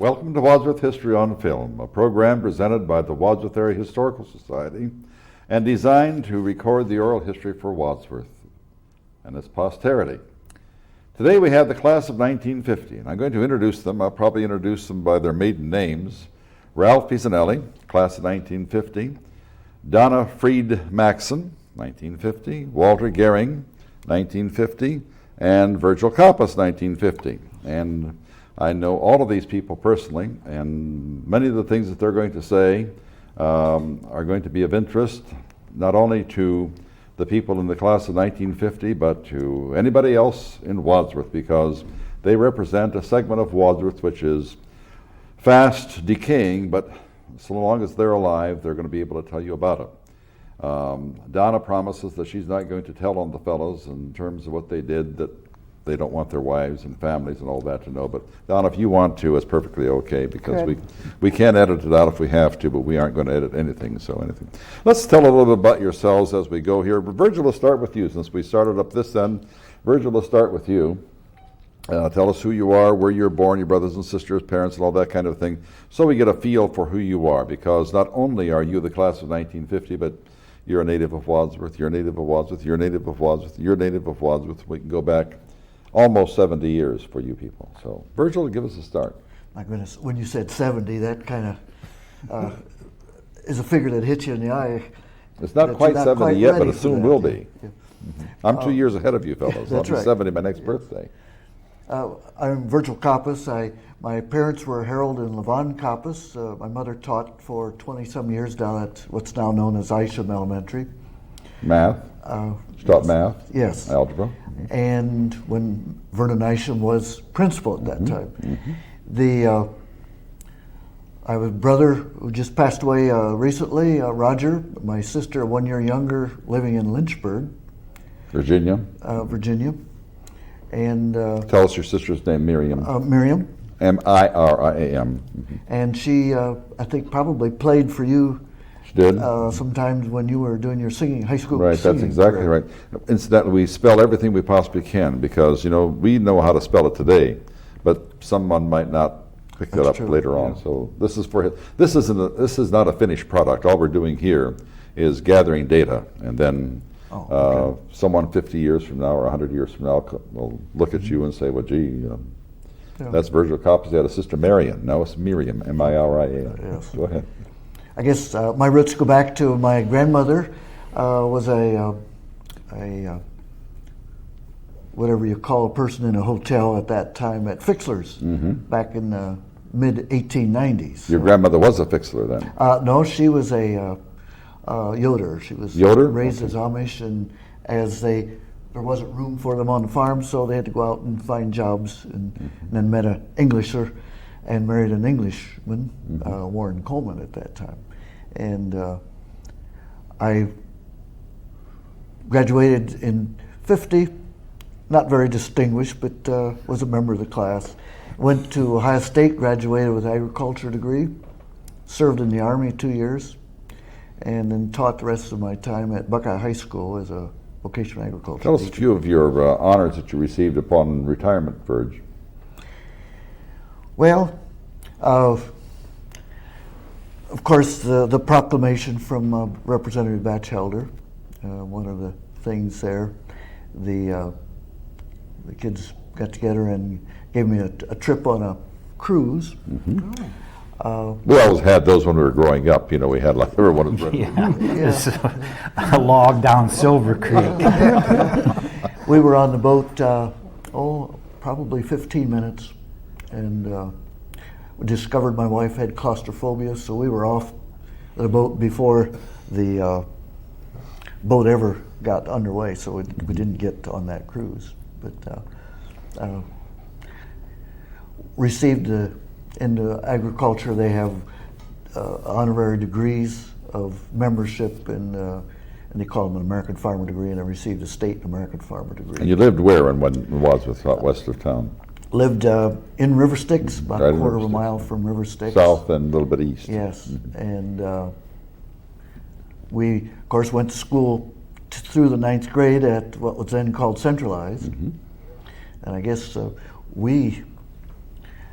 Welcome to Wadsworth History on Film, a program presented by the Wadsworth Area Historical Society and designed to record the oral history for Wadsworth and its posterity. Today we have the class of 1950, and I'm going to introduce them. I'll probably introduce them by their maiden names. Ralph Pisanelli, class of 1950. Donna Fried Maxson, 1950. Walter Gehring, 1950. And Virgil Kappas, 1950. And I know all of these people personally, and many of the things that they're going to say are going to be of interest not only to the people in the class of 1950, but to anybody else in Wadsworth, because they represent a segment of Wadsworth which is fast decaying, but so long as they're alive, they're going to be able to tell you about it. Donna promises that she's not going to tell on the fellows in terms of what they did, that they don't want their wives and families and all that to know. But Donna, if you want to, it's perfectly okay, because we can edit it out if we have to, but we aren't going to edit anything, so anything. Let's tell a little bit about yourselves as we go here. Virgil, we'll start with you, since we started up this end. Virgil, we'll start with you. Tell us who you are, where you're born, your brothers and sisters, parents, and all that kind of thing, so we get a feel for who you are, because not only are you the class of 1950, but you're a native of Wadsworth, you're a native of Wadsworth, you're a native of Wadsworth, you're a native of Wadsworth. We can go back almost 70 years for you people. So, Virgil, give us a start. My goodness, when you said 70, that kind of is a figure that hits you in the eye. It's not quite 70 yet, but it soon will be. Yeah. I'm 2 years ahead of you fellows. I'll be right. 70 my next birthday. I'm Virgil Kappas. My parents were Harold and Levon Kappas. My mother taught for 20-some years down at what's now known as Isham Elementary. Math? She taught math? Yes. Algebra? And when Vernon Isham was principal at that time. I have a brother who just passed away recently, Roger, my sister 1 year younger, living in Lynchburg, Virginia? Virginia. And Tell us your sister's name. Miriam. Miriam. M-I-R-I-A-M. And she, I think, probably played for you. She did? Sometimes when you were doing your singing, high school Right, singing. that's exactly right. Incidentally, we spell everything we possibly can, because, you know, we know how to spell it today, but someone might not pick that up later on. So this is not a finished product. All we're doing here is gathering data, and then someone 50 years from now or 100 years from now will look at you and say, well, gee, that's Virgil Kappas. He had a sister, Marion. Now it's Miriam, M-I-R-I-A. Yes. Go ahead. I guess my roots go back to my grandmother was a whatever you call a person in a hotel at that time at Fixler's back in the mid-1890s. Your grandmother was a Fixler then? No, she was a Yoder. She was raised as Amish, and as there wasn't room for them on the farm, so they had to go out and find jobs, and then met an Englisher and married an Englishman, Warren Coleman at that time. And I graduated in 50, not very distinguished, but was a member of the class. Went to Ohio State, graduated with an agriculture degree, served in the Army 2 years, and then taught the rest of my time at Buckeye High School as a vocational agriculture Tell us teacher. a few of your honors that you received upon retirement, Virg. Well, of course, the proclamation from Representative Batchelder, one of the things there, the kids got together and gave me a trip on a cruise. We always had those when we were growing up. You know, we had like everyone was ready. It's a log down Silver Creek. We were on the boat, probably 15 minutes, and we discovered my wife had claustrophobia, so we were off the boat before the boat ever got underway, so we didn't get on that cruise. But received into agriculture, they have honorary degrees of membership, and they call them an American Farmer degree, and I received a state American Farmer degree. And you lived where in Wadsworth, west of town? Lived in River Styx, about Right a quarter of a Styx. mile from River Styx. South and a little bit east. Yes, and we, of course, went to school through the 9th grade at what was then called Centralized. And I guess we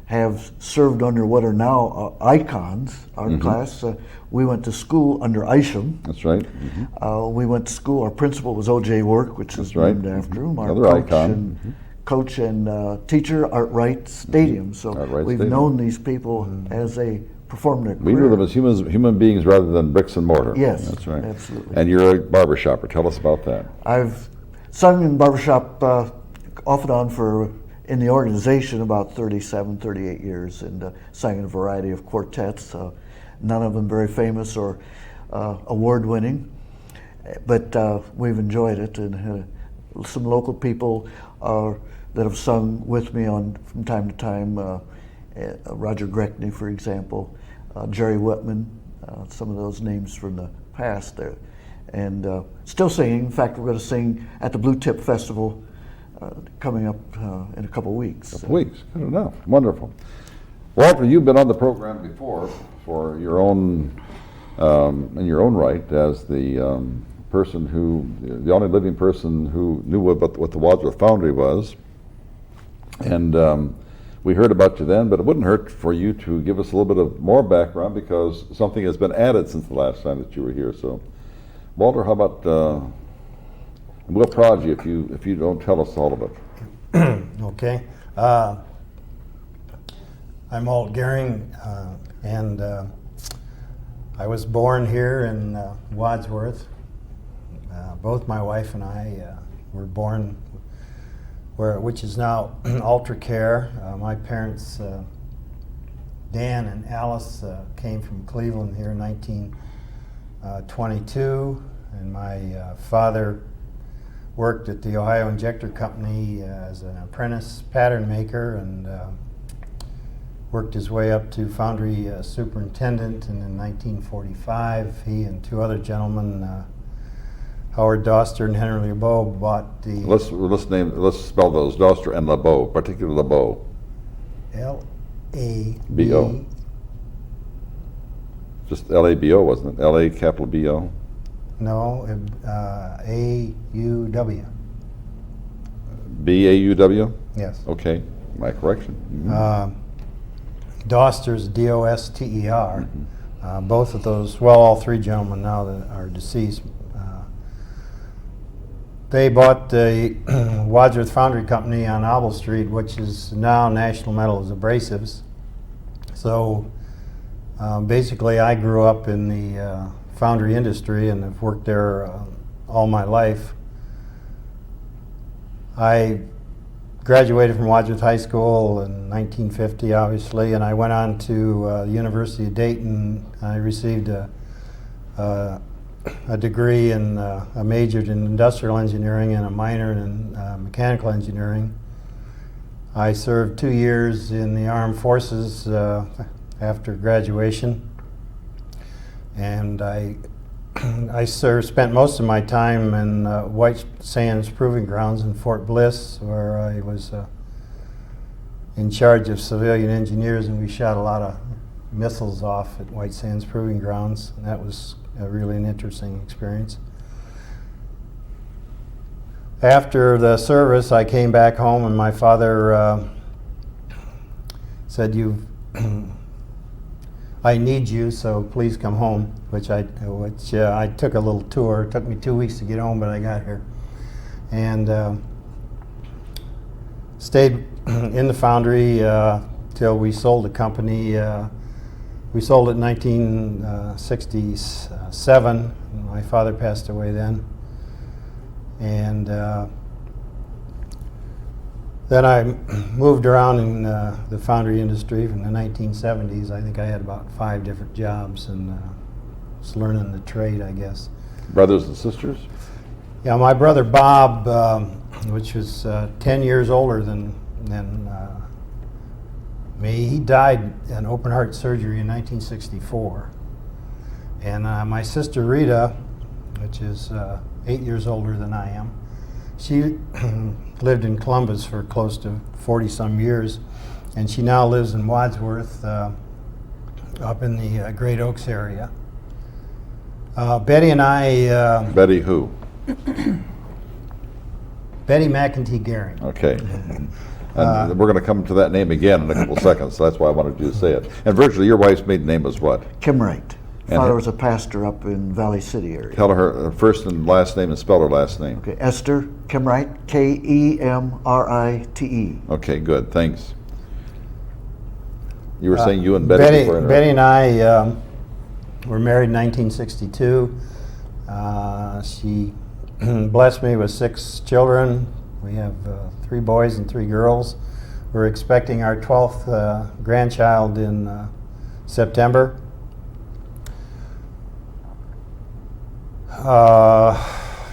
have served under what are now icons, our class. We went to school under Isham. That's right. We went to school, our principal was O.J. Work, which is right. named after him. Our Another icon. Coach and teacher, Art Wright Stadium. So Art Wright we've Stadium. known these people as they perform their We career. knew them as human beings rather than bricks and mortar. Yes, That's right. absolutely. And you're a barber shopper. Tell us about that. I've sung in barbershop off and on in the organization about 37, 38 years, and sang in a variety of quartets, none of them very famous or award-winning, but we've enjoyed it, and had some local people that have sung with me from time to time, Roger Greckney, for example, Jerry Whitman, some of those names from the past there. And still singing. In fact, we're going to sing at the Blue Tip Festival coming up in a couple weeks. Weeks. Good enough. Wonderful. Walter, you've been on the program before for your own, in your own right, as the person the only living person who knew what the Wadsworth Foundry was. And we heard about you then, but it wouldn't hurt for you to give us a little bit of more background, because something has been added since the last time that you were here. So, Walter, how about we'll prod you if you don't tell us all of it. Okay. I'm Walt Gehring, and I was born here in Wadsworth. Both my wife and I were born which is now Ultra Care. My parents, Dan and Alice, came from Cleveland here in 1922, and my father worked at the Ohio Injector Company as an apprentice pattern maker, and worked his way up to foundry superintendent. And in 1945, he and two other gentlemen, Howard Doster and Henry LeBeau, bought the Let's spell those, Doster and LeBeau, particularly LeBeau. L-A-B. Just L-A-B-O, wasn't it? L-A capital B-O? No, A-U-W. B-A-U-W? Yes. Okay, my correction. Doster's D-O-S-T-E-R. Both of those, well, all three gentlemen now that are deceased, they bought the Wadsworth Foundry Company on Obel Street, which is now National Metals Abrasives. So basically I grew up in the foundry industry and have worked there all my life. I graduated from Wadsworth High School in 1950, obviously, and I went on to the University of Dayton. I received a degree in, I majored in industrial engineering and a minor in mechanical engineering. I served 2 years in the armed forces after graduation, and I spent most of my time in White Sands Proving Grounds in Fort Bliss, where I was in charge of civilian engineers, and we shot a lot of missiles off at White Sands Proving Grounds, and that was really an interesting experience. After the service, I came back home, and my father said, I need you, so please come home, which I took a little tour. It took me 2 weeks to get home, but I got here. And stayed in the foundry till we sold the company. We sold it in 1967. My father passed away then. And then I moved around in the foundry industry from the 1970s. I think I had about 5 different jobs, and was learning the trade, I guess. Brothers and sisters? Yeah, my brother Bob, which was 10 years older than me, he died in open heart surgery in 1964. And my sister Rita, which is 8 years older than I am, she lived in Columbus for close to 40-some years, and she now lives in Wadsworth, up in the Great Oaks area. Betty and I... Betty who? Betty McEntee Gehring. Okay. And we're going to come to that name again in a couple seconds, so that's why I wanted you to say it. And virtually, your wife's maiden name was what? Kim Wright. And Father her- was a pastor up in Valley City area. Tell her first and last name and spell her last name. Okay, Esther Kim Wright, Kemrite. Okay, good, thanks. You were saying you and Betty were in Betty and I were married in 1962. She blessed me with 6 children. We have 3 boys and 3 girls. We're expecting our 12th grandchild in September.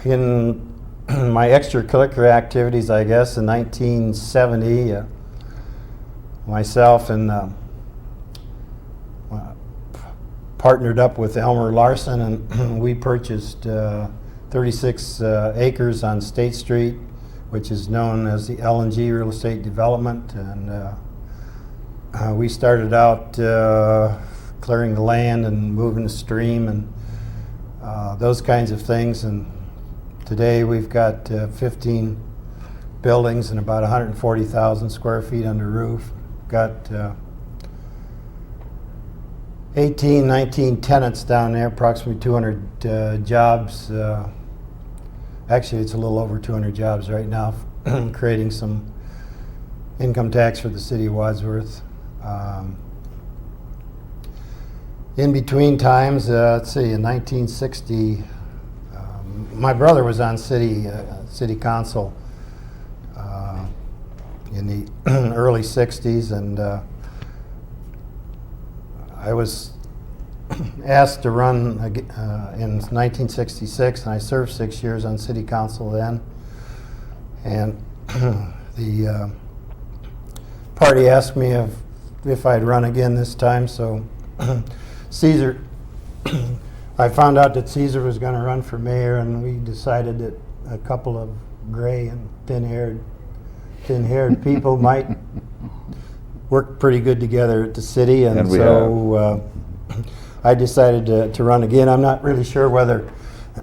In my extracurricular activities, I guess, in 1970, myself and partnered up with Elmer Larson, and we purchased 36 acres on State Street, which is known as the L&G Real Estate Development. And we started out clearing the land and moving the stream and those kinds of things. And today we've got 15 buildings and about 140,000 square feet under roof. Got 18, 19 tenants down there, approximately 200 jobs. Actually, it's a little over 200 jobs right now, creating some income tax for the city of Wadsworth. In between times, let's see, in 1960, my brother was on city council in the early 60s, and I was asked to run in 1966, and I served 6 years on city council then. And the party asked me if I'd run again this time, so Caesar, I found out that Caesar was going to run for mayor, and we decided that a couple of gray and thin-haired people might work pretty good together at the city, and we so I decided to run again. I'm not really sure whether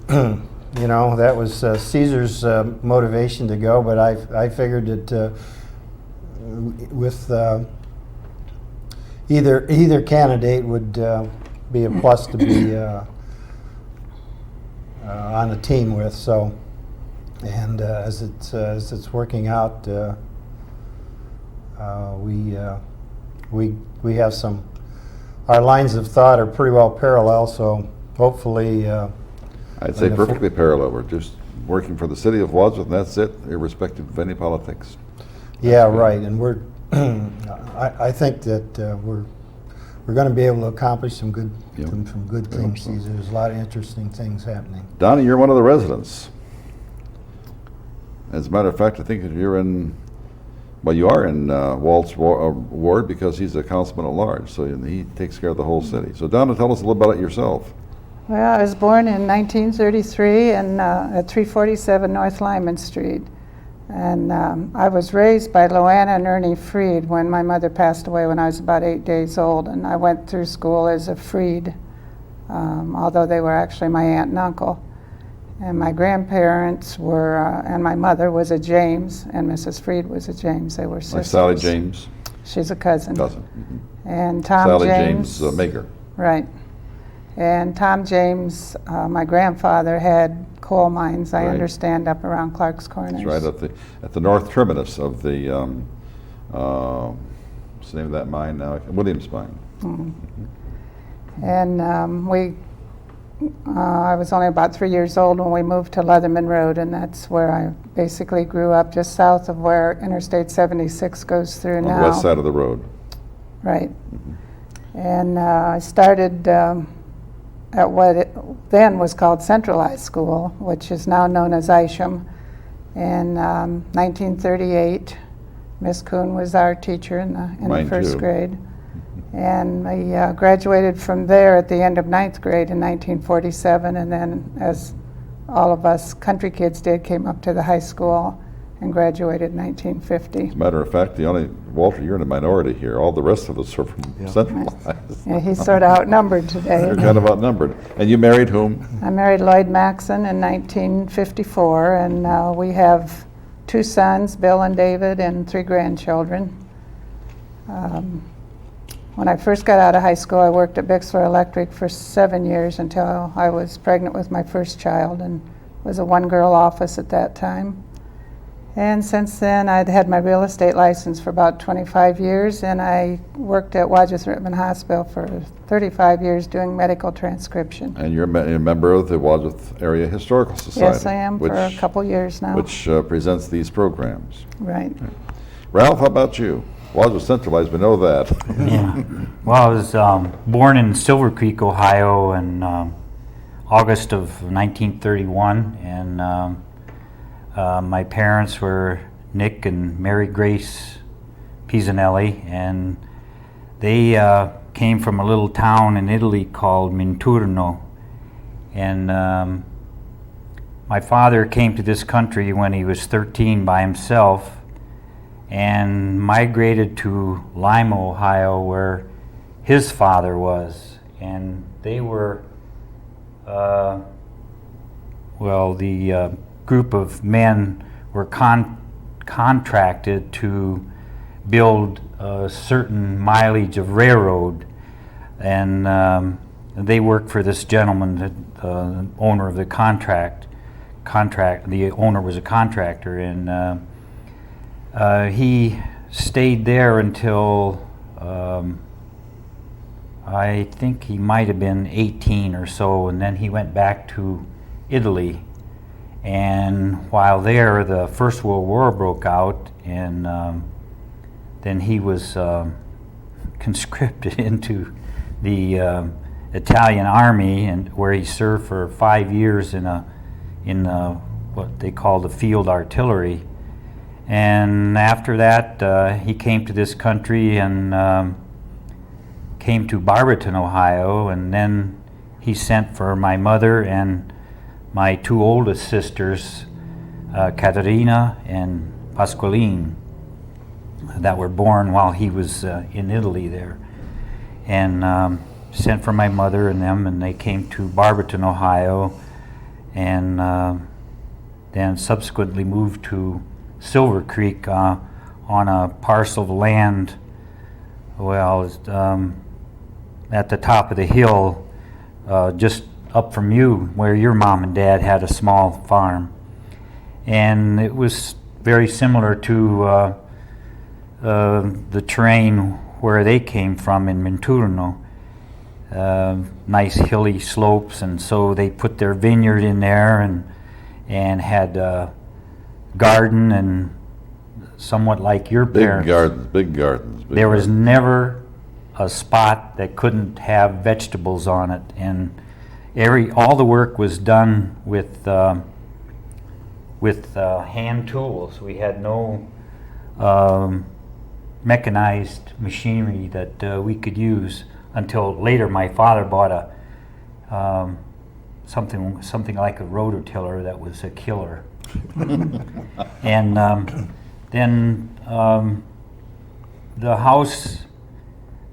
that was Caesar's motivation to go, but I figured that with either candidate would be a plus to be on a team with. So, and as it's working out, we have some. Our lines of thought are pretty well parallel. So hopefully, I'd say perfectly parallel. We're just working for the city of Wadsworth, and that's it, irrespective of any politics. Yeah, right. And we're. I think that we're going to be able to accomplish some good things. There's a lot of interesting things happening. Donnie, you're one of the residents. As a matter of fact, I think that you're in. Well, you are in Walt's ward because he's a councilman at large, so he takes care of the whole city. So, Donna, tell us a little about it yourself. Well, I was born in 1933 at 347 North Lyman Street. And I was raised by Loanna and Ernie Freed when my mother passed away when I was about 8 days old. And I went through school as a Freed, although they were actually my aunt and uncle. And my grandparents were, and my mother was a James, and Mrs. Freed was a James. They were sisters. Like Sally James. She's a cousin. Mm-hmm. And Tom Sally James. James Maker. Right. And Tom James, my grandfather, had coal mines, I Right. understand, up around Clark's Corners. It's right at the north terminus of the, what's the name of that mine now? Williams Mine. Mm-hmm. And I was only about 3 years old when we moved to Leatherman Road, and that's where I basically grew up, just south of where Interstate 76 goes through On now. the west side of the road. Right. And I started at what it then was called Centralized School, which is now known as Isham. In 1938, Miss Kuhn was our teacher in the Mine first too. grade. And I graduated from there at the end of 9th grade in 1947, and then, as all of us country kids did, came up to the high school and graduated in 1950. As a matter of fact, Walter, you're in a minority here. All the rest of us are from Centralized. Yeah, he's sort of outnumbered today. You're kind of outnumbered. And you married whom? I married Lloyd Maxon in 1954, and we have 2 sons, Bill and David, and 3 grandchildren. When I first got out of high school, I worked at Bixler Electric for 7 years until I was pregnant with my first child, and was a 1-girl office at that time. And since then, I'd had my real estate license for about 25 years, and I worked at Wadsworth Rittman Hospital for 35 years doing medical transcription. And you're a member of the Wadsworth Area Historical Society. Yes, I am, for a couple years now. Which presents these programs. Right. Ralph, how about you? Wadsworth Centralized, we know that. Yeah. Well, I was born in Silver Creek, Ohio in August of 1931, and my parents were Nick and Mary Grace Pisanelli, and they came from a little town in Italy called Minturno. And my father came to this country when he was 13 by himself and migrated to Lima, Ohio, where his father was. And they were, the group of men were contracted to build a certain mileage of railroad, and they worked for this gentleman, the owner of the contract. The owner was a contractor, and he stayed there until I think he might have been 18 or so, and then he went back to Italy. And while there, the First World War broke out, and then he was conscripted into the Italian army, and where he served for 5 years in what they call the field artillery. And after that, he came to this country and came to Barberton, Ohio, and then he sent for my mother and my 2 oldest sisters, Caterina and Pasqualine, that were born while he was in Italy there, and sent for my mother and them, and they came to Barberton, Ohio, and then subsequently moved to Silver Creek on a parcel of land, at the top of the hill, just up from you, where your mom and dad had a small farm. And it was very similar to the terrain where they came from in Minturno. Nice hilly slopes, and so they put their vineyard in there and had garden, and somewhat like your parents. Big gardens. There was never a spot that couldn't have vegetables on it, and all the work was done with hand tools. We had no mechanized machinery that we could use until later. My father bought something like a rototiller that was a killer. And then the house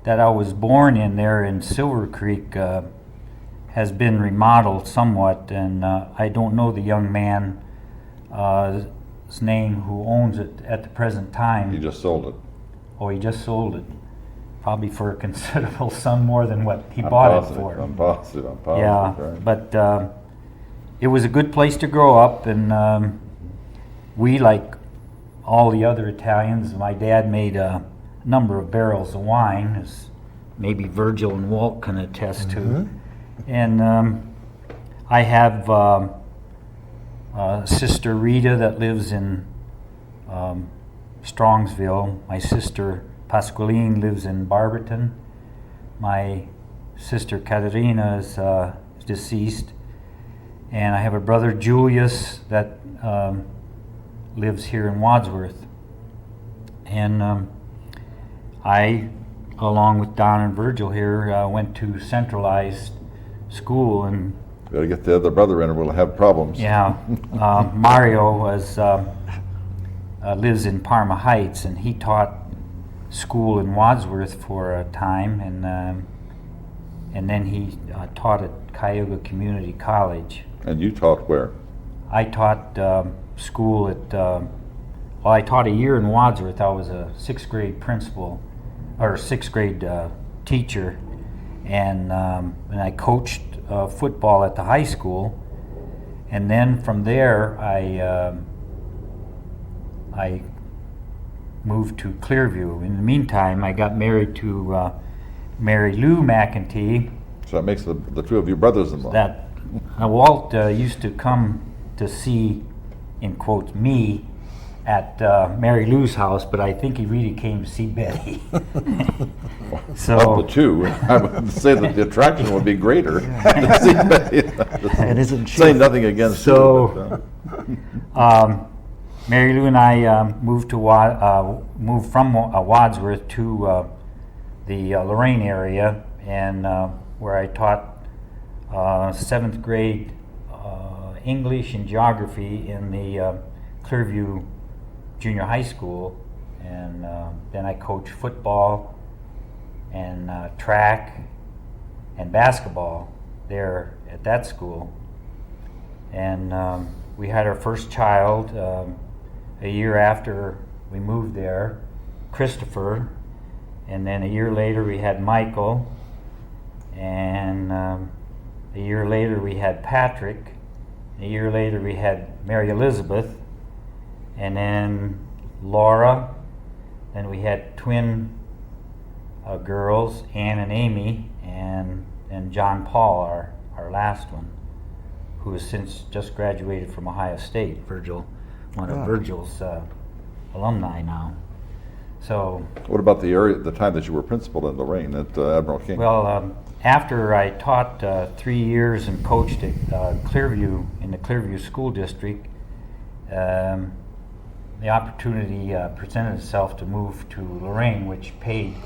that I was born in there in Silver Creek has been remodeled somewhat, and I don't know the young man's name who owns it at the present time. You just sold it. Oh, he just sold it, probably for a considerable sum more than what he bought it for. I'm positive. Yeah, right? But it was a good place to grow up, and we, like all the other Italians, my dad made a number of barrels of wine, as maybe Virgil and Walt can attest to. And I have Sister Rita that lives in Strongsville. My sister Pasqualine lives in Barberton. My sister Caterina is deceased. And I have a brother Julius that lives here in Wadsworth. And I, along with Don and Virgil here, went to centralized school, and Got to get the other brother in or we'll have problems. yeah, Mario lives in Parma Heights, and he taught school in Wadsworth for a time, and then he taught at Cayuga Community College. And you taught where? I taught school at Well, I taught a year in Wadsworth. I was a sixth grade principal, or sixth grade teacher, and I coached football at the high school. And then from there, I moved to Clearview. In the meantime, I got married to Mary Lou McEntee. So that makes the two of you brothers-in-law. That Walt used to come to see, in quotes, me at Mary Lou's house, but I think he really came to see Betty. Of the two, I would say that the attraction would be greater to see Betty. And isn't she? Say nothing against So, you, but, Mary Lou and I moved from Wadsworth to the Lorraine area, and where I taught 7th grade English and geography in the Clearview Junior High School, and then I coached football and track and basketball there at that school. And we had our first child a year after we moved there, Christopher, and then a year later we had Michael, and a year later we had Patrick, a year later we had Mary Elizabeth, and then Laura, and we had twin girls, Ann and Amy, and John Paul, our last one, who has since just graduated from Ohio State, one of Virgil's alumni now. So, what about the area at the time that you were principal in Lorraine at Admiral King? well, after I taught 3 years and coached at Clearview, in the Clearview School District, the opportunity presented itself to move to Lorraine, which paid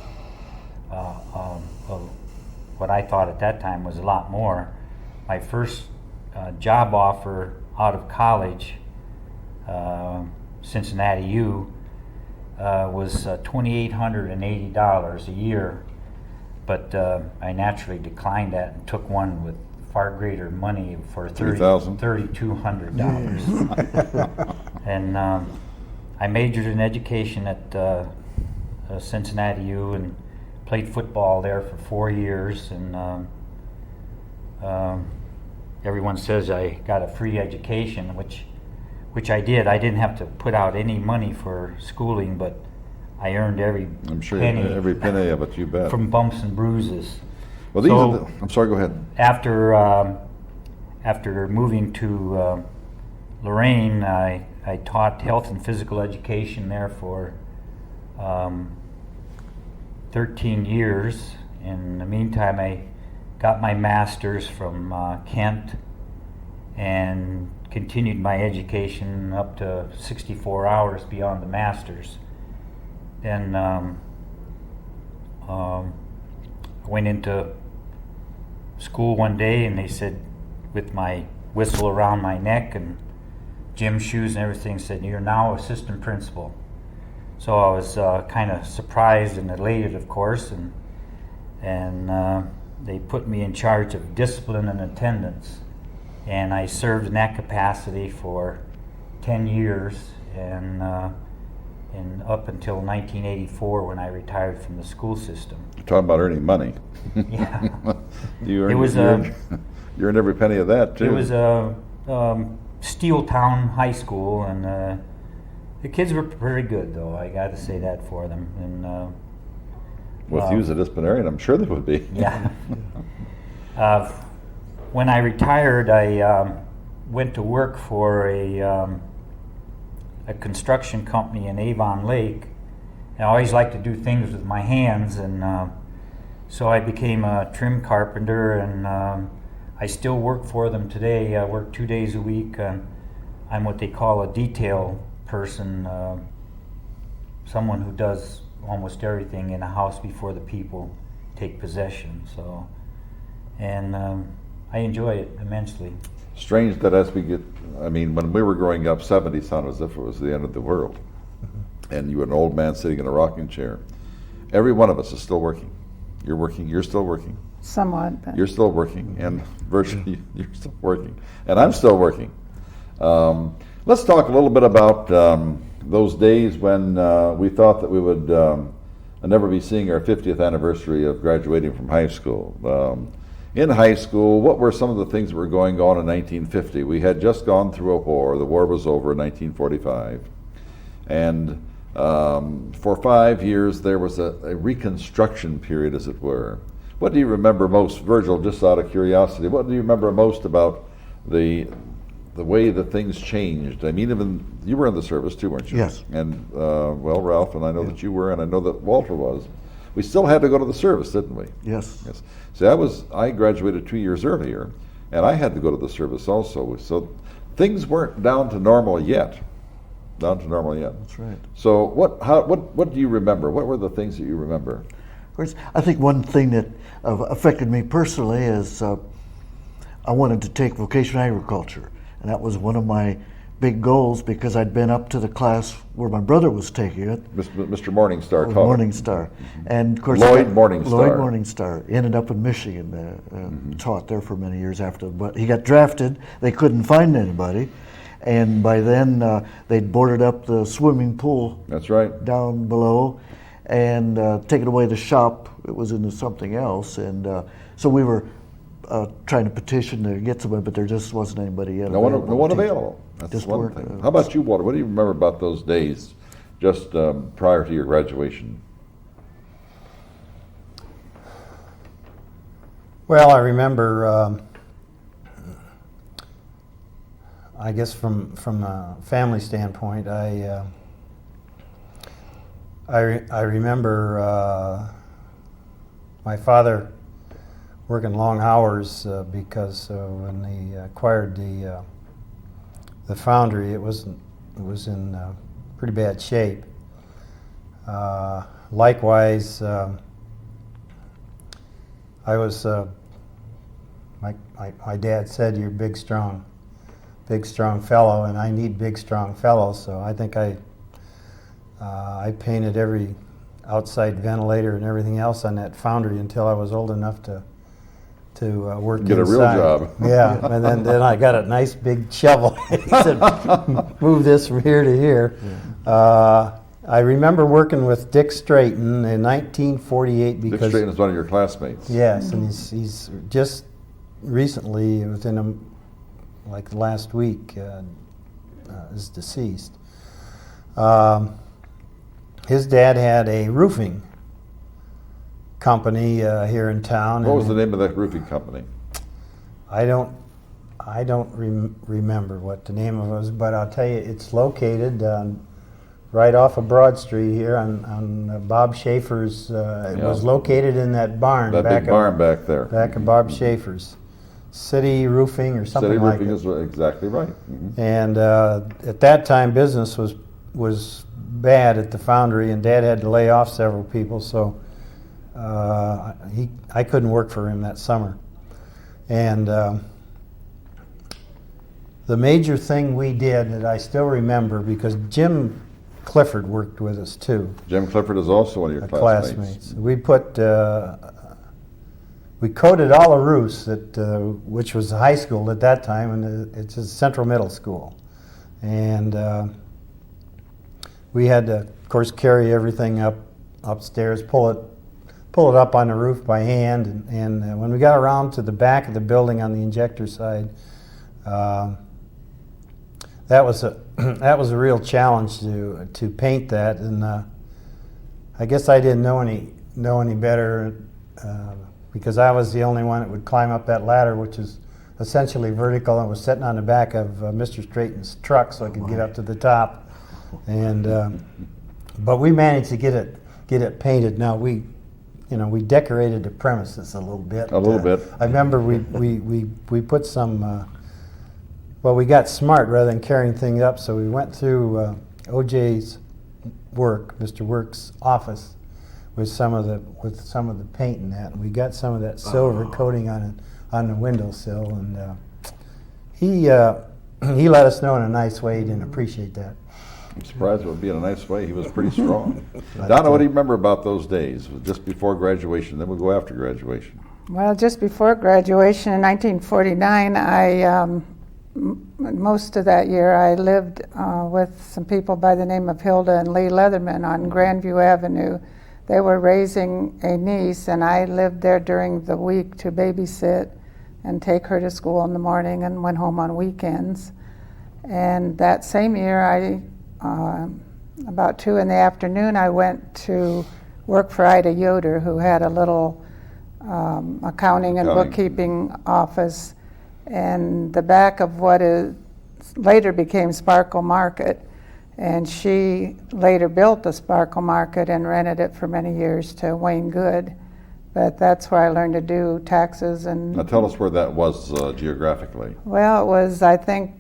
what I thought at that time was a lot more. My first job offer out of college, Cincinnati U, was $2,880 a year, but I naturally declined that and took one with far greater money for $3,200. And I majored in education at Cincinnati U and played football there for 4 years, and everyone says I got a free education, which I did. I didn't have to put out any money for schooling, but I earned every I'm sure penny, every penny of it, you bet. from bumps and bruises. Well, these So- are I'm sorry, go ahead. After moving to Lorraine, I taught health and physical education there for 13 years. In the meantime, I got my master's from Kent and continued my education up to 64 hours beyond the master's. Then I went into school one day, and they said, with my whistle around my neck and gym shoes and everything, said, "You're now assistant principal." So I was kind of surprised and elated, of course, and they put me in charge of discipline and attendance, and I served in that capacity for 10 years, and up until 1984 when I retired from the school system. You're talking about earning money. Yeah. You earned, It was, you earned every penny of that, too. It was a Steel Town High School, and the kids were pretty good, though. I got to say that for them. And With you as a disciplinarian, I'm sure they would be. yeah. When I retired, I went to work for a construction company in Avon Lake. And I always liked to do things with my hands, and so I became a trim carpenter, and I still work for them today. I work 2 days a week. I'm what they call a detail person, someone who does almost everything in a house before the people take possession. So, and I enjoy it immensely. Strange that as we get, I mean, when we were growing up, 70 sounded as if it was the end of the world. And you were an old man sitting in a rocking chair. Every one of us is still working. You're working, you're still working. Somewhat. But You're still working, and virtually you're still working. And I'm still working. Let's talk a little bit about those days when we thought that we would never be seeing our 50th anniversary of graduating from high school. In high school, what were some of the things that were going on in 1950? We had just gone through a war. The war was over in 1945. And for 5 years, there was a reconstruction period, as it were. What do you remember most, Virgil, just out of curiosity, what do you remember most about the way that things changed? I mean, even you were in the service too, weren't you? Yes. And, well, Ralph, and I know that you were, and I know that Walter was. We still had to go to the service, didn't we? Yes. Yes. See, I graduated 2 years earlier, and I had to go to the service also. So things weren't down to normal yet. That's right. So what do you remember? What were the things that you remember? Of course, I think one thing that affected me personally is I wanted to take vocational agriculture, and that was one of my big goals because I'd been up to the class where my brother was taking it. Mr. Morningstar taught. Morningstar, and of course Lloyd Morningstar. Lloyd Morningstar ended up in Michigan, taught there for many years after. But he got drafted. They couldn't find anybody, and by then they'd boarded up the swimming pool. That's right. Down below, and taken away the shop. It was into something else, and so we were trying to petition to get somebody, but there just wasn't anybody yet. No one available. That's Just one weren't, thing. How about you, Walter? What do you remember about those days just prior to your graduation? Well, I remember, I guess from a family standpoint, I remember my father working long hours because when they acquired the foundry, it was in pretty bad shape. Likewise, I was my dad said, "You're a big strong fellow," and I need big strong fellows. So I think I painted every outside ventilator and everything else on that foundry until I was old enough to work Get inside. a real job. Yeah, and then I got a nice big shovel. He said, "Move this from here to here." Yeah. I remember working with Dick Straighton in 1948 because Dick Straighton is one of your classmates. yes, and he's just recently, within like last week, is deceased. His dad had a roofing company here in town. What was the name of that roofing company? I don't remember what the name of it was, but I'll tell you, it's located right off of Broad Street here on Bob Schaefer's. It was located in that barn. That big barn back there. Back of Bob Schaefer's. City Roofing or something like that. City Roofing is exactly right. Mm-hmm. And at that time, business was bad at the foundry, and Dad had to lay off several people, so I couldn't work for him that summer. And the major thing we did that I still remember, because Jim Clifford worked with us too. Jim Clifford is also one of your classmates. We put we coated all the roofs which was high school at that time, and it's a Central Middle School, and we had to, of course, carry everything upstairs, pull it up on the roof by hand, and when we got around to the back of the building on the injector side, that was a real challenge to paint that, and I guess I didn't know any better because I was the only one that would climb up that ladder, which is essentially vertical, and was sitting on the back of Mr. Straighton's truck so I could get up to the top, and but we managed to get it painted. Now we decorated the premises a little bit. A little bit. I remember we put some. Well, we got smart rather than carrying things up, so we went through OJ's work, Mr. Work's office, with some of the paint and that, and we got some of that silver coating on the windowsill, and he let us know in a nice way. He didn't appreciate that. I'm surprised it would be in a nice way. He was pretty strong. Donna, what do you remember about those days, just before graduation? Then we'll go after graduation. Well, just before graduation in 1949, I most of that year I lived with some people by the name of Hilda and Lee Leatherman on Grandview Avenue. They were raising a niece, and I lived there during the week to babysit and take her to school in the morning and went home on weekends. And that same year, about 2 in the afternoon, I went to work for Ida Yoder, who had a little accounting and bookkeeping office in the back of what is later became Sparkle Market. And she later built the Sparkle Market and rented it for many years to Wayne Good. But that's where I learned to do taxes. And Now tell us where that was geographically. well, it was, I think,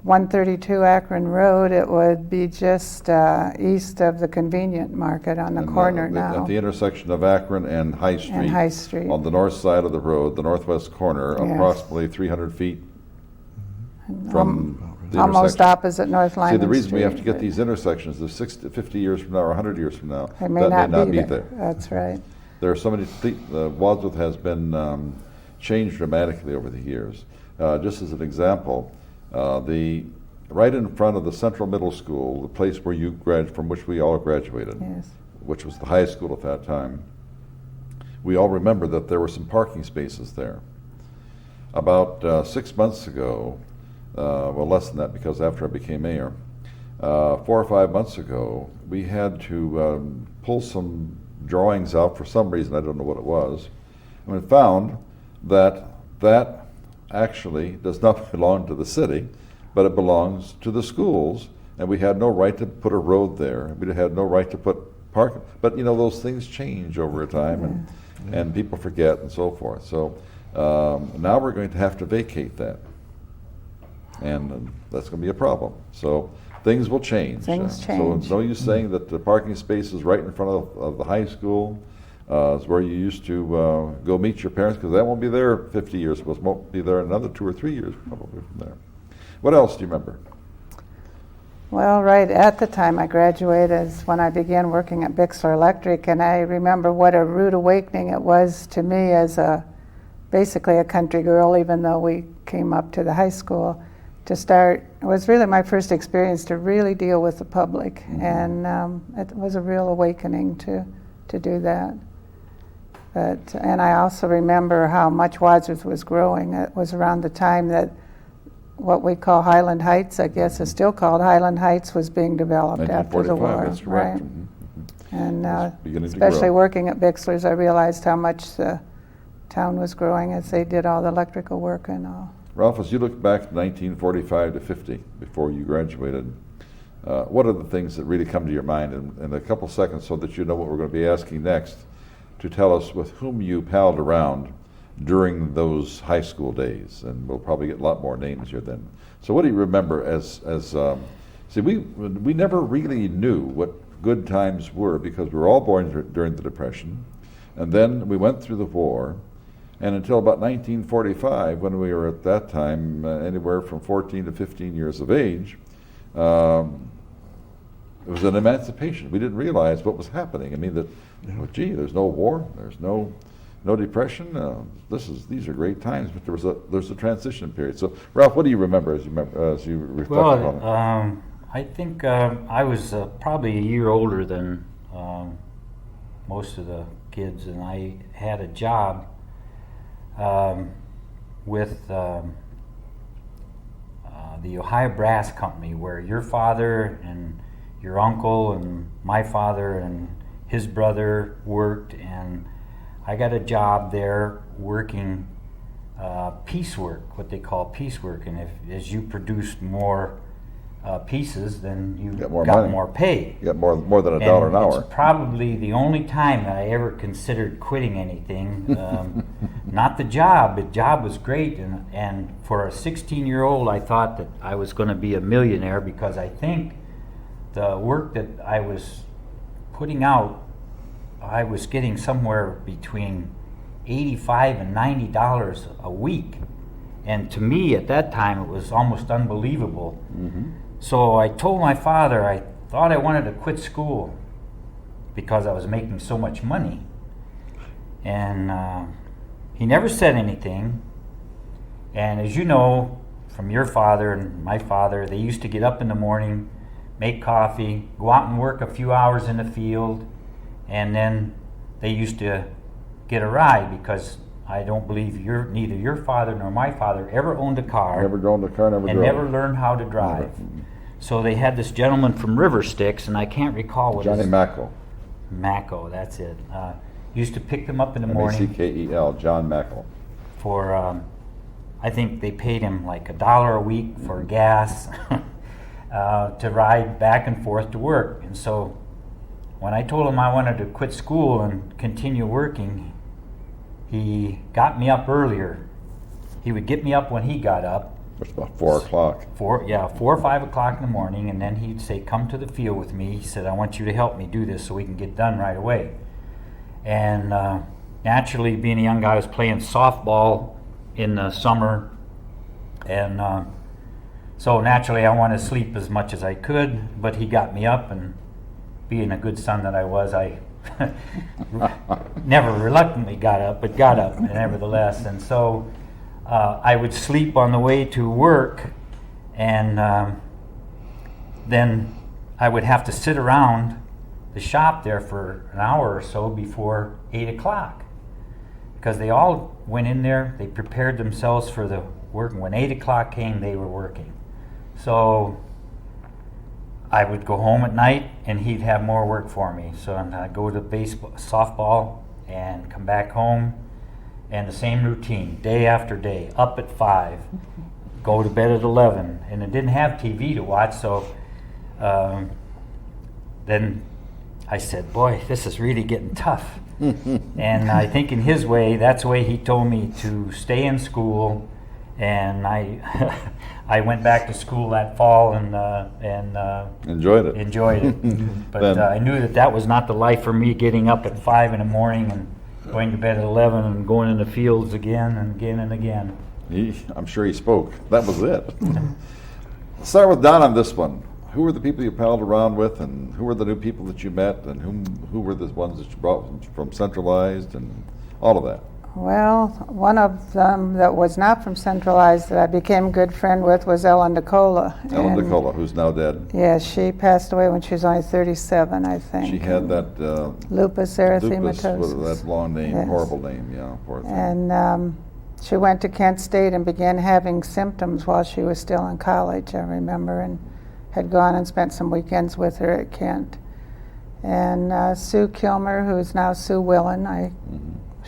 132 Akron Road. It would be just east of the convenient market on the corner now. At the intersection of Akron and High Street. And High Street. On the north side of the road, the northwest corner, Yes. approximately 300 feet from the Almost intersection. opposite North Lyman See, the reason we have to Street, get these intersections is 50 years from now or 100 years from now, It may that not, be be there. That's right. There are so many, Wadsworth has been changed dramatically over the years. Just as an example, right in front of the Central Middle School, the place where from which we all graduated, Yes. which was the high school at that time, we all remember that there were some parking spaces there. About 6 months ago, well, less than that, because after I became mayor, 4 or 5 months ago, we had to pull some drawings out for some reason, I don't know what it was, and we found that that actually does not belong to the city, but it belongs to the schools, and we had no right to put a road there. We had no right to put parking. But you know, those things change over time, and people forget and so forth. So now we're going to have to vacate that, and that's going to be a problem. So things will change. Things change. So no use saying that the parking space is right in front of the high school is where you used to go meet your parents, because that won't be there 50 years. It won't be there another 2 or 3 years probably from there. What else do you remember? Well, right at the time I graduated is when I began working at Bixler Electric, and I remember what a rude awakening it was to me as basically a country girl, even though we came up to the high school, to start. It was really my first experience to really deal with the public, and it was a real awakening to do that. And I also remember how much Wadsworth was growing. It was around the time that what we call Highland Heights, I guess is still called Highland Heights, was being developed after the 1945, war. that's correct. Right. And Beginning to especially grow. working at Bixler's, I realized how much the town was growing as they did all the electrical work and all. Ralph, as you look back to 1945 to 50, before you graduated, what are the things that really come to your mind in a couple seconds, so that you know what we're going to be asking next, to tell us with whom you palled around during those high school days? And we'll probably get a lot more names here then. So what do you remember see, we never really knew what good times were, because we were all born during the Depression, and then we went through the war, and until about 1945, when we were at that time anywhere from 14 to 15 years of age, it was an emancipation. We didn't realize what was happening. I mean, gee, there's no war, there's no depression. These are great times, but there's a transition period. So, Ralph, what do you remember as you reflect upon it? I think I was probably a year older than most of the kids, and I had a job with the Ohio Brass Company, where your father and your uncle and my father and his brother worked, and I got a job there working piecework, what they call piecework, and as you produced more pieces, then you Got more got money. more pay. You got more than $1 an hour. It's probably the only time that I ever considered quitting anything. Not the job. The job was great, and for a 16-year-old, I thought that I was going to be a millionaire, because I think the work that I was putting out, I was getting somewhere between $85 and $90 a week. And to me, at that time, it was almost unbelievable. Mm-hmm. So I told my father I thought I wanted to quit school because I was making so much money. And he never said anything. And as you know, from your father and my father, they used to get up in the morning, make coffee, go out and work a few hours in the field, and then they used to get a ride, because I don't believe neither your father nor my father ever owned a car. Never drove the car, never and drove. never learned how to drive. So they had this gentleman from River Styx, and I can't recall what Johnny his... Mackel. Mackel, that's it. Used to pick them up in the morning M-A-C-K-E-L, John Mackel. for, I think they paid him like $1 a week for gas to ride back and forth to work. And so when I told him I wanted to quit school and continue working, he got me up earlier. He would get me up when he got up. It's about 4 o'clock. 4 or 5 o'clock in the morning, and then he'd say, come to the field with me. He said, I want you to help me do this so we can get done right away. And naturally, being a young guy, I was playing softball in the summer, and so naturally I wanted to sleep as much as I could, but he got me up, and being a good son that I was, I never reluctantly got up, but got up nevertheless. And so I would sleep on the way to work, and then I would have to sit around the shop there for an hour or so before 8 o'clock, because they all went in there, they prepared themselves for the work, and when 8 o'clock came, they were working. So I would go home at night, and he'd have more work for me. So I'd go to baseball, softball, and come back home, and the same routine, day after day, up at 5, go to bed at 11, and it didn't have TV to watch, so then I said, boy, this is really getting tough. And I think in his way, that's the way he told me to stay in school, and I I went back to school that fall and Enjoyed it. enjoyed it. But Then- I knew that that was not the life for me, getting up at 5 in the morning and going to bed at 11 and going in the fields again and again and again. I'm sure he spoke. That was it. Let's start with Don on this one. Who were the people you palled around with, and who were the new people that you met, and who were the ones that you brought from Centralized, and all of that? Well, one of them that was not from Centralized that I became a good friend with was Ellen DeCola. Ellen And, DeCola, who's now dead. Yeah, she passed away when she was only 37, I think. She had that lupus lupus erythematosus. with that long name, Yes. horrible name, yeah, poor thing. And she went to Kent State and began having symptoms while she was still in college, I remember, and had gone and spent some weekends with her at Kent. And Sue Kilmer, who's now Sue Willen,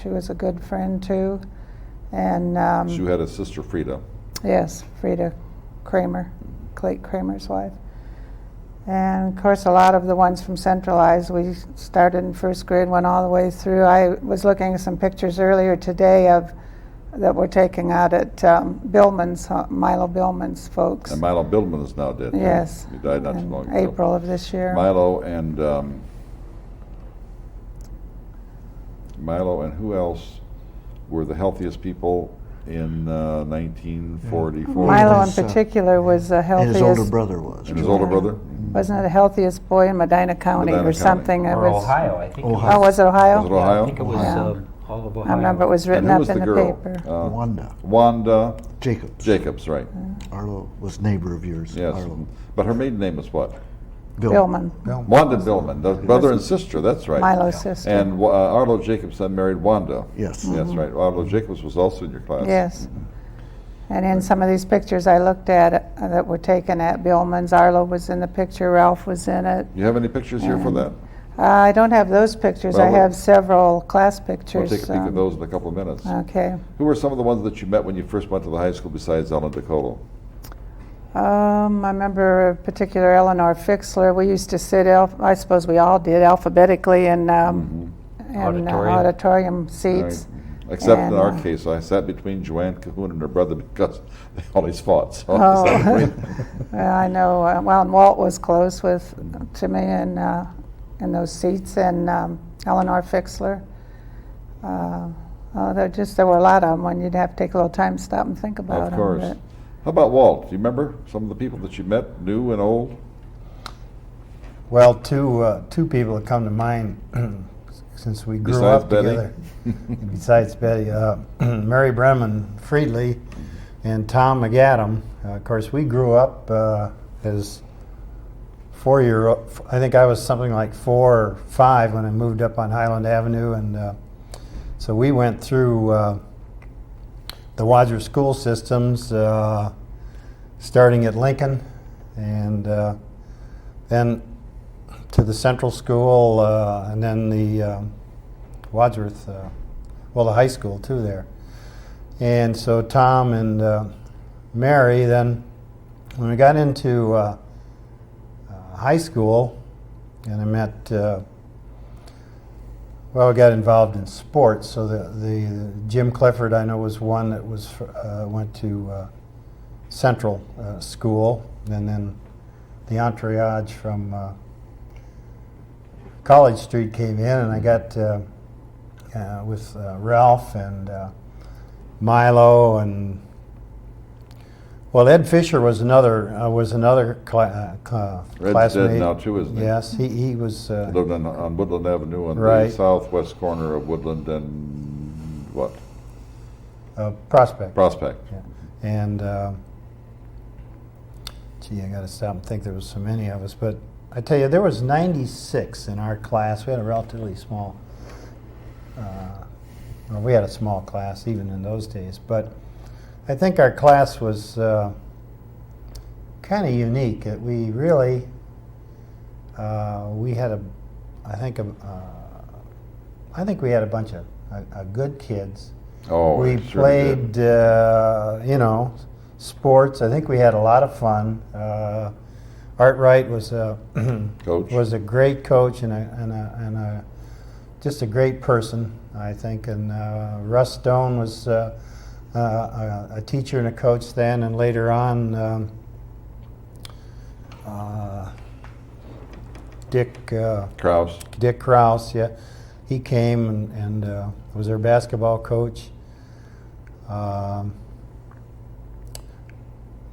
she was a good friend too. And She had a sister, Frida. yes, Frida Kramer, Clayton Kramer's wife. And of course, a lot of the ones from Centralized, we started in first grade, went all the way through. I was looking at some pictures earlier today of that were taken out at Billman's, Milo Billman's folks. And Milo Bildman is now dead. too. Yes. He died not too in long ago. April of this year. Milo and who else were the healthiest people in 1944? Milo in His, particular was the And healthiest. his older brother was. And his older brother? Wasn't it the healthiest boy in Medina County Medina or County. something? It Or was, Ohio, I think. Ohio. Oh, was it Ohio? Was it Ohio? I think it was Yeah. all of Ohio. I remember it was And written who up was in the the girl? paper. Wanda Wanda Jacobs. Jacobs, right. Arlo was neighbor of yours. Yes. Arlo. But her maiden name was what? Billman, Wanda Billman, the brother and sister, that's right. Milo's sister. And Arlo Jacobs then married Wanda. Yes. That's right. Arlo Jacobs was also in your class. Yes. And in some of these pictures I looked at that were taken at Billman's, Arlo was in the picture, Ralph was in it. You have any pictures here for that? I don't have those pictures. Well, I have sevevel class We'll pictures. take a peek at those in a couple of minutes. Okay. Who were some of the ones that you met when you first went to the high school besides Ellen DeCola? I remember a particular Eleanor Fixler. We used to sit, I suppose we all did, alphabetically in auditorium seats. Right. Except And, in our case, I sat between Joanne Cahoon and her brother because they always fought. So Oh. I sat between- Well, I know, well, and Walt was close to me in those seats, and Eleanor Fixler. There were a lot of them when you'd have to take a little time to stop and think about Of them. course. How about Walt? Do you remember some of the people that you met, new and old? Well, two people that come to mind since we grew Besides up Betty? together. Besides Betty, Mary Bremen Friedley and Tom McAdam Of course, we grew up as 4-year-old. I think I was something like 4 or 5 when I moved up on Highland Avenue, and so we went through the Wadsworth school systems, starting at Lincoln, and then to the Central School, and then the Wadsworth, the high school too there. And so Tom and Mary, then when we got into high school, and I met, we got involved in sports. So the Jim Clifford, I know, was one that was went to Central School, and then the entourage from College Street came in, and I got with Ralph and Milo, and Ed Fisher was another Red's classmate. dead now too, isn't he? Yes, he was. Lived on Woodland Avenue on Right. the southwest corner of Woodland and what? Prospect. Prospect. Yeah. And I got to stop and think. There was so many of us, but I tell you, there was 96 in our class. We had a relatively small. We had a small class even in those days, but I think our class was kind of unique. We really we had I think we had a bunch of good kids. Oh, We sure played, did. sports. I think we had a lot of fun. Art Wright was Coach. was a great coach and just a great person, I think. And Russ Stone was a teacher and a coach then, and later on, Dick Krause. yeah, he came and was our basketball coach. And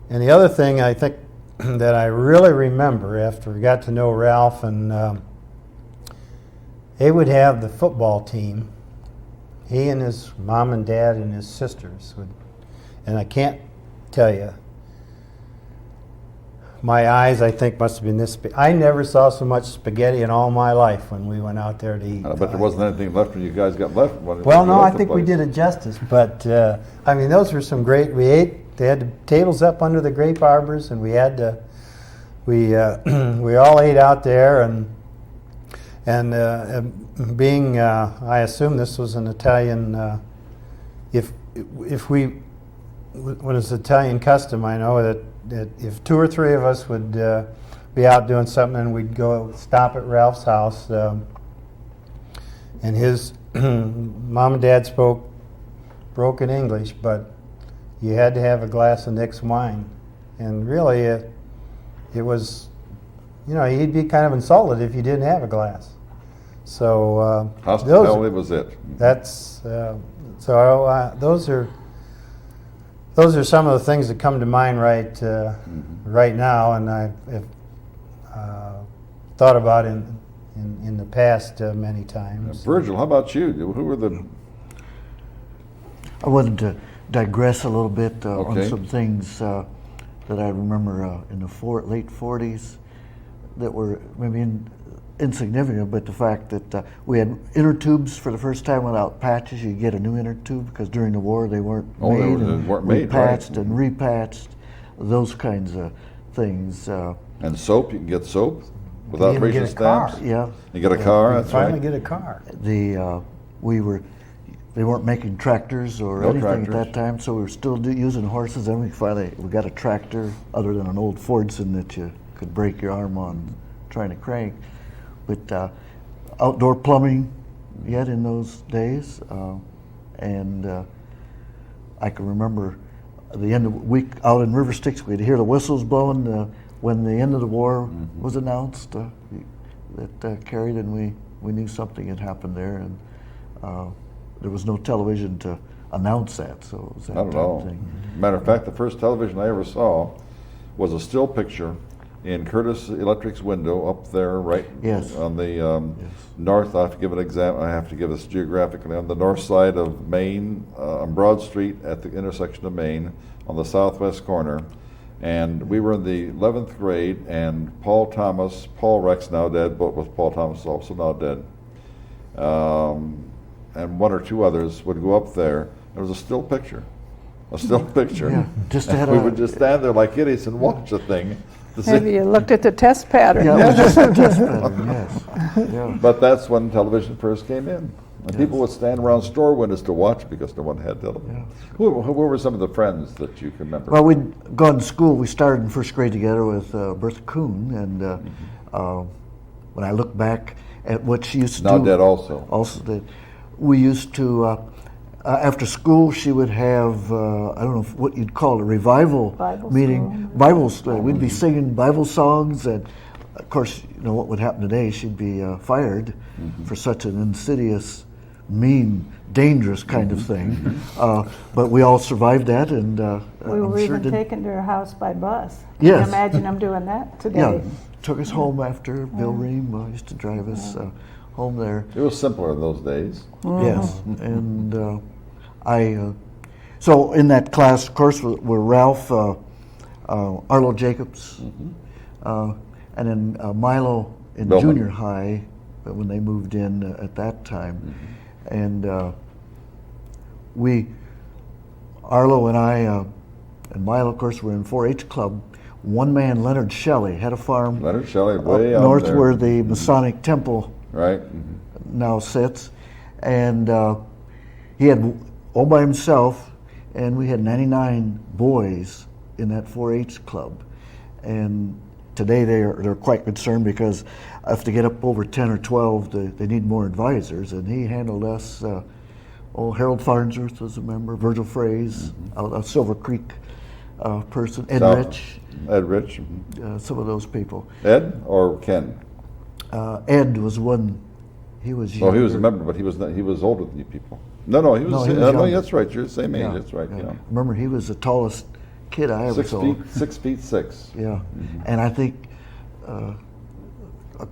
the other thing I think that I really remember after we got to know Ralph, and they would have the football team. He and his mom and dad and his sisters would, and I can't tell you, my eyes, I think, must have been this big. I never saw so much spaghetti in all my life when we went out there to eat. I bet there wasn't anything left when you guys got left. Well, no, I think we did it justice. But, I mean, those were some great, we ate, they had the tables up under the grape arbors, and we had to, we all ate out there, and being, I assume this was an Italian, if we, when it's Italian custom, I know that if 2 or 3 of us would be out doing something, and we'd go stop at Ralph's house, and his mom and dad spoke broken English, but you had to have a glass of Nick's wine, and really it was, he'd be kind of insulted if you didn't have a glass. So hospitality was it. That's those are some of the things that come to mind right now, and I've thought about in the past many times. Virgil, how about you? Who were the? I wanted to digress a little bit Okay. on some things that I remember in the late 40s that were maybe insignificant, but the fact that we had inner tubes for the first time without patches. You get a new inner tube because during the war they weren't made. They And weren't we made, patched right. and repatched, those kinds of things. And soap, you can get soap without even raising get a car. stamps. Yeah, You get a car, that's Finally right. get a car. they weren't making tractors or No anything tractors. at that time, so we were still using horses. Then we got a tractor other than an old Fordson that you could break your arm on trying to crank. But outdoor plumbing yet in those days, and I can remember the end of the week out in River Styx, we'd hear the whistles blowing when the end of the war was announced. That carried, and we knew something had happened there, and there was no television to announce that, so it was that Not at type all. of thing. Matter of fact, the first television I ever saw was a still picture in Curtis Electric's window up there, right Yes. on the north. I have to give an example. I have to give this geographically on the north side of Main, on Broad Street at the intersection of Main, on the southwest corner, And we were in the 11th grade, and Paul Rex, now dead, but with Paul Thomas also now dead, and one or two others would go up there. There was a still picture. Yeah, just And had we a- would just stand there like idiots and watch the thing. To see. Maybe you looked at the test pattern. Yeah, it was just a test pattern, yes. Yeah. But that's when television first came in. And people would stand around store windows to watch because no one had television. Who were some of the friends that you can remember? Well, we'd gone to school. We started in first grade together with Bertha Kuhn, and when I look back at what she used to Now do, dead also. We used to after school she would have I don't know what you'd call it, a revival Bible meeting, school. Bible school. We'd be singing Bible songs, and of course, you know what would happen today? She'd be fired for such an insidious, mean, dangerous kind of thing. But we all survived that, and We were I'm sure even did. taken to her house by bus. Can Yes. you imagine them doing that today? Yeah, took us home after Bill Ream used to drive us home there. It was simpler in those days. Yes, and so in that class, of course, were Ralph, Arlo Jacobs, and then Milo in Billman. junior high when they moved in at that time, and Arlo and I, and Milo, of course, were in 4-H club. One man, Leonard Shelley, had a farm Leonard Shelley, up way out north there. where the Masonic Temple Right? now sits, and he had all by himself, and we had 99 boys in that 4-H club, and today they're quite concerned because if they get up over 10 or 12, they need more advisors, and he handled us. Harold Farnsworth was a member, Virgil Fraze, a Silver Creek person, Ed Rich, Ed Rich. some of those people. Ed or Ken? Ed was one. He was Oh, he was a younger. member, but he was older than you people. No, he was. No, he was no, younger. that's right. You're the same age. That's right. Yeah. Remember, he was the tallest kid I ever 6 saw. feet, 6'6". Yeah, and I think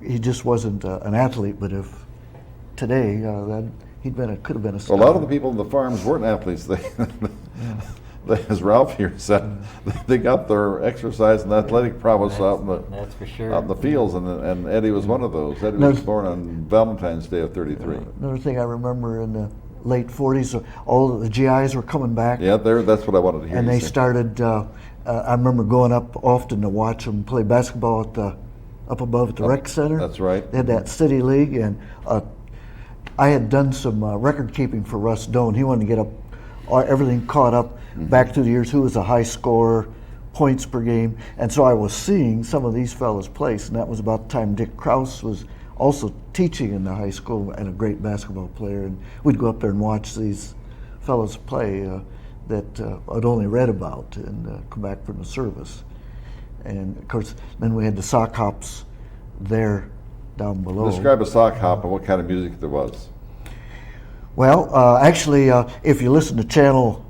he just wasn't an athlete. But if today, that could have been a A star. lot of the people in the farms weren't athletes. As Ralph here said, they got their exercise and athletic prowess out in the That's for sure. out in the fields, and Eddie was one of those. Eddie was born on Valentine's Day of '33. Another thing I remember in the late 40s, all the GIs were coming back. Yeah, that's what I wanted to hear. And you they say. started. I remember going up often to watch them play basketball up above at the rec center. That's right. They had that city league, and I had done some record keeping for Russ Doan. He wanted to get everything caught up back through the years. Who was a high scorer, points per game, and so I was seeing some of these fellas play. And that was about the time Dick Krause was also teaching in the high school and a great basketball player. And we'd go up there and watch these fellas play that I'd only read about and come back from the service. And of course, then we had the sock hops there down below. Describe a sock hop and what kind of music there was. Well, actually, if you listen to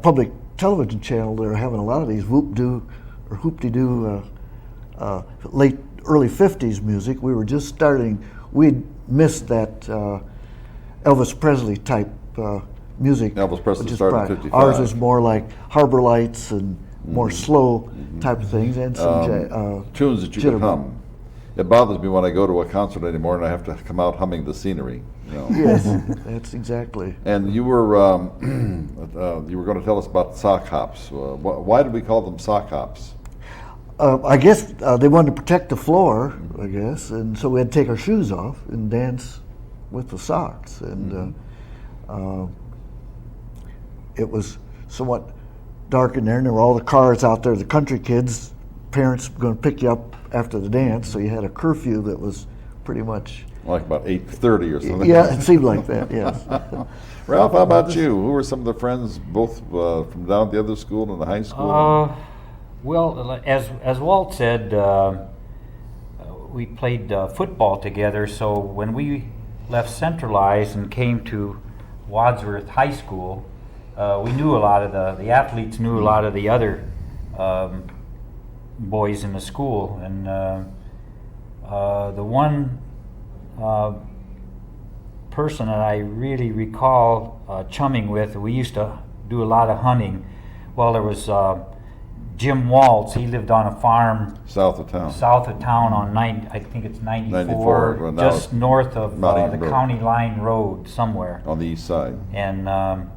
public television channel, they're having a lot of these whoop-doo or hoop-de-doo early 50s music. We were just starting. We'd missed that Elvis Presley type music. Elvis Presley which is started in probably- 55. Ours is more like Harbor Lights and more slow type of things, and some Tunes that you could jitterbug. hum. It bothers me when I go to a concert anymore and I have to come out humming the scenery. You know. Yes, that's exactly. And you were going to tell us about sock hops. Why did we call them sock hops? I guess they wanted to protect the floor, I guess, and so we had to take our shoes off and dance with the socks. And it was somewhat dark in there, and there were all the cars out there, the country kids, parents going to pick you up after the dance, so you had a curfew that was pretty much, Like about 8:30 or something. yeah, it seemed like that, yes. Ralph, how about you? Who were some of the friends, both from down at the other school and the high school? Well, as Walt said, we played football together. So when we left centralized and came to Wadsworth High School, we knew a lot of the athletes knew a lot of the other boys in the school, and the one person that I really recall chumming with, we used to do a lot of hunting. Well, there was Jim Waltz, he lived on a farm South of town. south of town on I think it's 94, 94, well, now just north of Mountain the Road. county line road somewhere. On the east side. And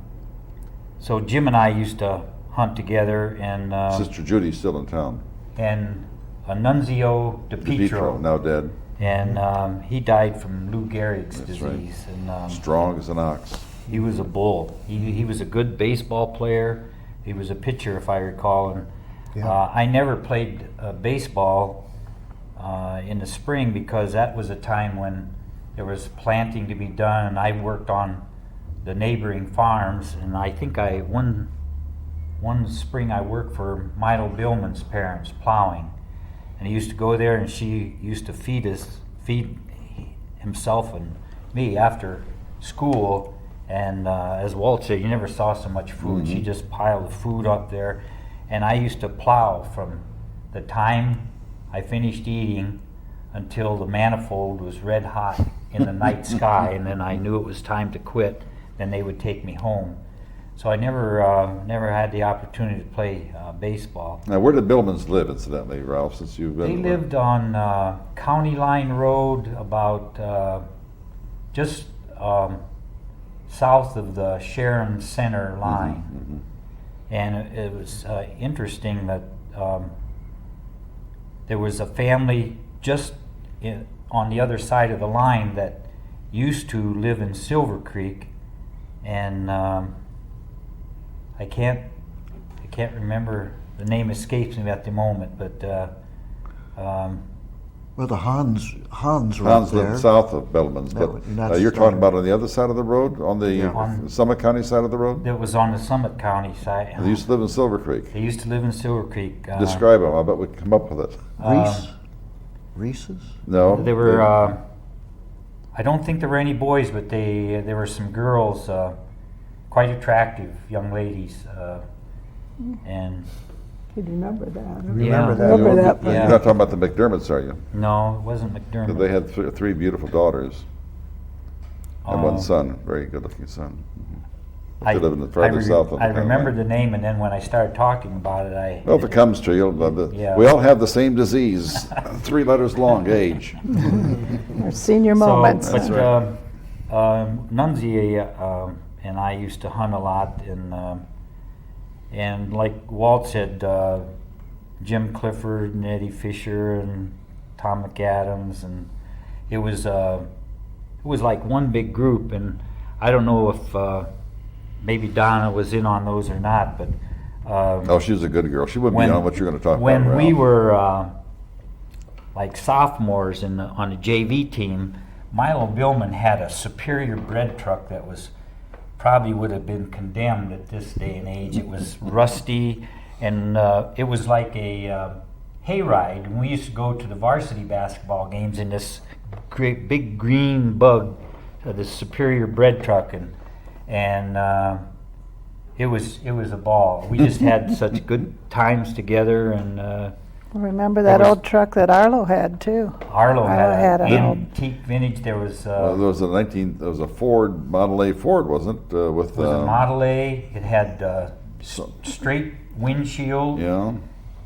so Jim and I used to hunt together, and Sister Judy's still in town. Nunzio DePietro, now dead. and he died from Lou Gehrig's That's right. disease. And Strong as an ox. he was a bull. He was a good baseball player. He was a pitcher, if I recall. And Yeah. I never played baseball in the spring because that was a time when there was planting to be done, and I worked on the neighboring farms. And I think one spring I worked for Milo Billman's parents plowing, and he used to go there, and she used to feed himself and me after school. And as Walt said, you never saw so much food. She just piled the food up there, and I used to plow from the time I finished eating until the manifold was red hot in the night sky, and then I knew it was time to quit. Then they would take me home. So I never had the opportunity to play baseball. Now, where did Billmans live, incidentally, Ralph, since you've They been... lived on County Line Road, about just south of the Sharon Center line. And it was interesting that there was a family just on the other side of the line that used to live in Silver Creek, and I can't remember, the name escapes me at the moment, but Well, the Hans were Hans up there. lived south of Billmans, No, but that's you're talking not- about on the other side of the road, on the Yeah. Summit County side of the road? it was on the Summit County side. They used to live in Silver Creek. They used to live in Silver Creek. Describe them. I bet we'd come up with it. Reese's? No. They were. I don't think there were any boys, but there were some girls, quite attractive young ladies, and You'd remember that. Remember that. Remember that, You're yeah. not talking about the McDermotts, are you? no, it wasn't McDermott. They had three beautiful daughters and one Um, son, very good-looking son. I, They live in the farther south of the I county remember line. the name, and then when I started talking about it, Well, if it comes to you, Yeah. we all have the same disease, 3 letters long, age. Our senior moments. So, but Nunzi and I used to hunt a lot, and like Walt said, Jim Clifford and Eddie Fisher and Tom McAdams, and it was like one big group. And I don't know if maybe Donna was in on those or not, but Oh, she was a good girl. She wouldn't be on what you're going to talk about, when we Ralph. were like sophomores on the JV team, Milo Billman had a Superior bread truck that was probably would have been condemned at this day and age. It was rusty, and it was like a hayride. And we used to go to the varsity basketball games in this great big green bug, this Superior bread truck, and it was a ball. We just had such good times together, and Remember that was- old truck that Arlo had too? Arlo had an an old. antique vintage. There was Well, there was a Ford, Model A Ford, wasn't it? With it was a Model A. It had straight windshield. Yeah,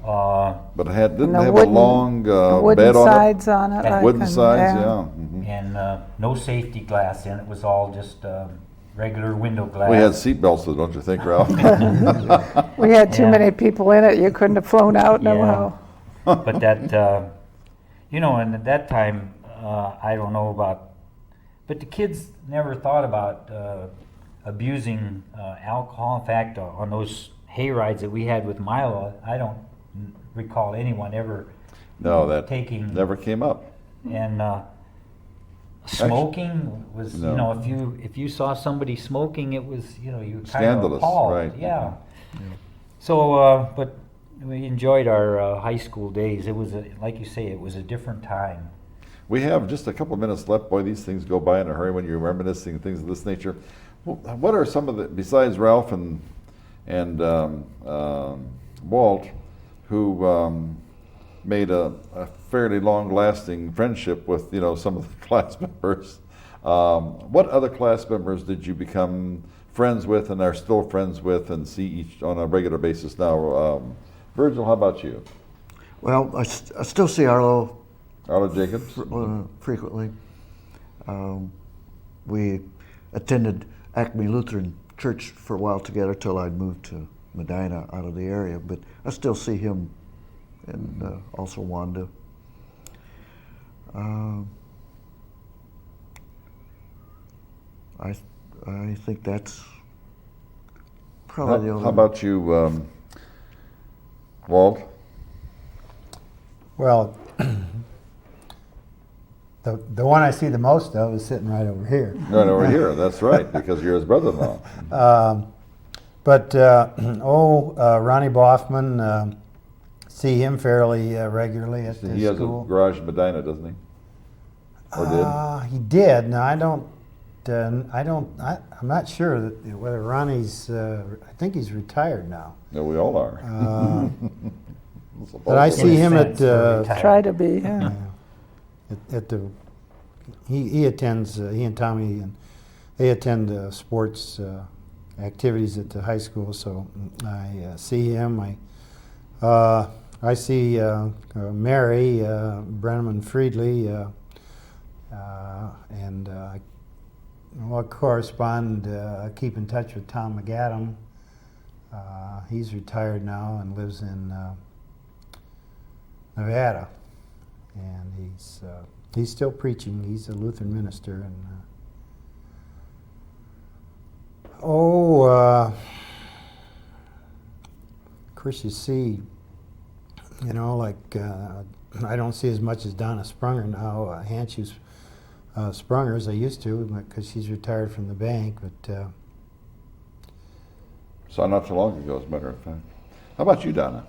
Uh, but it didn't the have wooden- a long wooden bed on it. sides on it. And like Wooden an- sides, yeah. Mhm. and no safety glass in it. It was all just regular window glass. We had seatbelts, though, don't you think, Ralph? We had too Yeah. many people in it. You couldn't have flown out no Yeah. how. But that, and at that time, I don't know about, but the kids never thought about abusing alcohol. In fact, on those hay rides that we had with Milo, I don't recall anyone ever No, that taking never came up. and smoking was No. if you saw somebody smoking, it was you were kind of Scandalous, appalled. right. Yeah. So but we enjoyed our high school days. It was like you say, it was a different time. We have just a couple of minutes left. Boy, these things go by in a hurry when you're reminiscing things of this nature. What are some of the, besides Ralph and Walt, who made a fairly long-lasting friendship with some of the class members? What other class members did you become friends with and are still friends with and see each on a regular basis now? Virgil, how about you? Well, I still see Arlo Arlo Jacobs? frequently. We attended Acme Lutheran Church for a while together till I'd moved to Medina out of the area, but I still see him and also Wanda. I think that's probably the only. How about you, Walt? Well, the one I see the most of is sitting right over here. Right over here, that's right, because you're his brother-in-law. Ronnie Boffman, see him fairly regularly at the He has a school. garage in Medina, doesn't he? Or did? He did. Now I'm not sure whether Ronnie's. I think he's retired now. No, we all are. But I see him at. Try to be, yeah. At the. He attends. He and Tommy and they attend sports activities at the high school. So I see him. I see Mary Brenneman Friedley, and I correspond, keep in touch with Tom McAdam. He's retired now and lives in Nevada, and he's still preaching. He's a Lutheran minister, and of course you see. I don't see as much as Donna Sprunger now, Hanshu's Sprunger as I used to, because she's retired from the bank. But Saw not too long ago, as a matter of fact. How about you, Donna?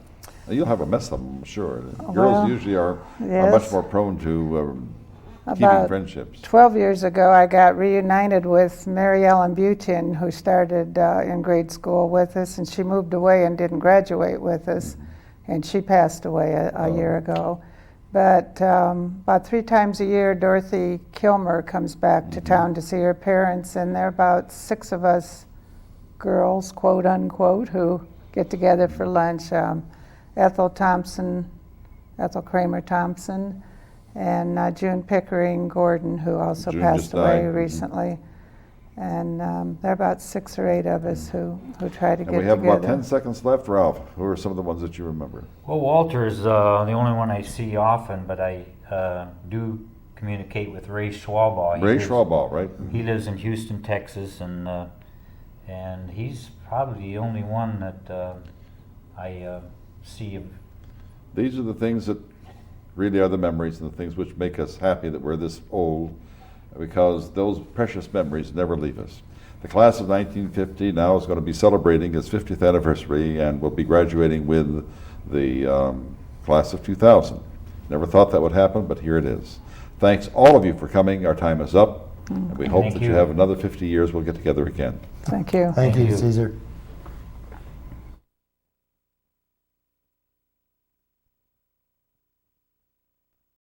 Now, you'll have a mess of them, I'm sure. Girls Well, usually are much yes. more prone to keeping About friendships. 12 years ago, I got reunited with Mary Ellen Butin, who started in grade school with us, and she moved away and didn't graduate with us, and she passed away a year ago. But about 3 times a year, Dorothy Kilmer comes back to town to see her parents, and there are about 6 of us girls, quote unquote, who get together for lunch. Ethel Kramer Thompson, and June Pickering Gordon, who also June passed just away died. recently. And there are about 6 or 8 of us who try to And get we have together. about 10 seconds left. Ralph, who are some of the ones that you remember? Well, Walter's the only one I see often, but I do communicate with Ray Schwalbaugh. Ray Schwalbaugh, right? He lives in Houston, Texas, and he's probably the only one that I see. These are the things that really are the memories and the things which make us happy that we're this old, because those precious memories never leave us. The class of 1950 now is going to be celebrating its 50th anniversary and will be graduating with the class of 2000. Never thought that would happen, but here it is. Thanks all of you for coming. Our time is up, and we hope Thank that you you. have another 50 years. We'll get together again. Thank you. thank you, you. Caesar.